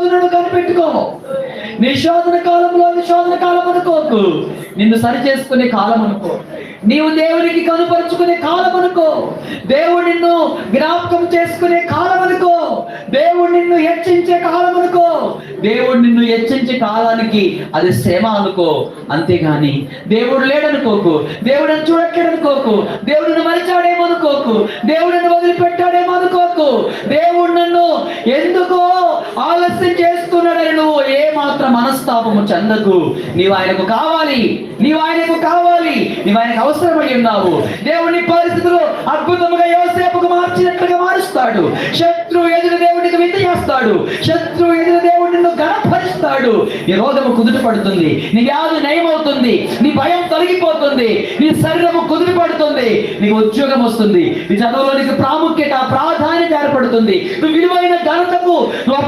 శోధనను కనిపెట్టుకో. నీ శోధన కాలంలో శోధన కాలం అనుకోకు, నిన్ను సరి చేసుకునే కాలం అనుకో. నీవు దేవునికి కనుపరుచుకునే కాలం అనుకో. దేవుడు నిన్ను జ్ఞాపకం చేసుకునే కాలం అనుకో. దేవుడు నిన్ను హెచ్చించే కాలం అనుకో. దేవుడు నిన్ను హెచ్చించే కాలానికి అది శ్రమ అనుకో. అంతేగాని దేవుడు లేడనుకోకు, దేవుడిని చూడట్లేదనుకోకు, దేవుడిని మరిచాడేమో అనుకోకు, దేవుడిని వదిలిపెట్టాడేమో అనుకోకు. దేవుడు నన్ను ఎందుకో ఆలస్యం చేస్తున్నాడని నువ్వు ఏ మాత్రం మనస్తాపము చెందకు. నీవు ఆయనకు కావాలి, నీవు ఆయనకు కావాలి, నీవు ఆయనకు అవసరమై ఉన్నావు. దేవుని పరిస్థితులు అద్భుతముగా యోసేపుకు మార్చినట్లుగా మారుస్తాడు. శత్రువు ఎదురు దేవుడికి వింత చేస్తాడు. శత్రువు ఎదురు దేవుడు నిన్ను గణపరుస్తాడు. నీ రోగము కుదుట పడుతుంది, నీ వ్యాధి నయమవుతుంది, నీ భయం తొలగిపోతుంది, నీ శరీరము కుదుట పడుతుంది, నీకు ఉద్యోగం వస్తుంది, నీ చదువులో నీకు ప్రాముఖ్యత ప్రాధాన్యత ఏర్పడుతుంది, నువ్వు విలువైన ఘనతకు నువ్వు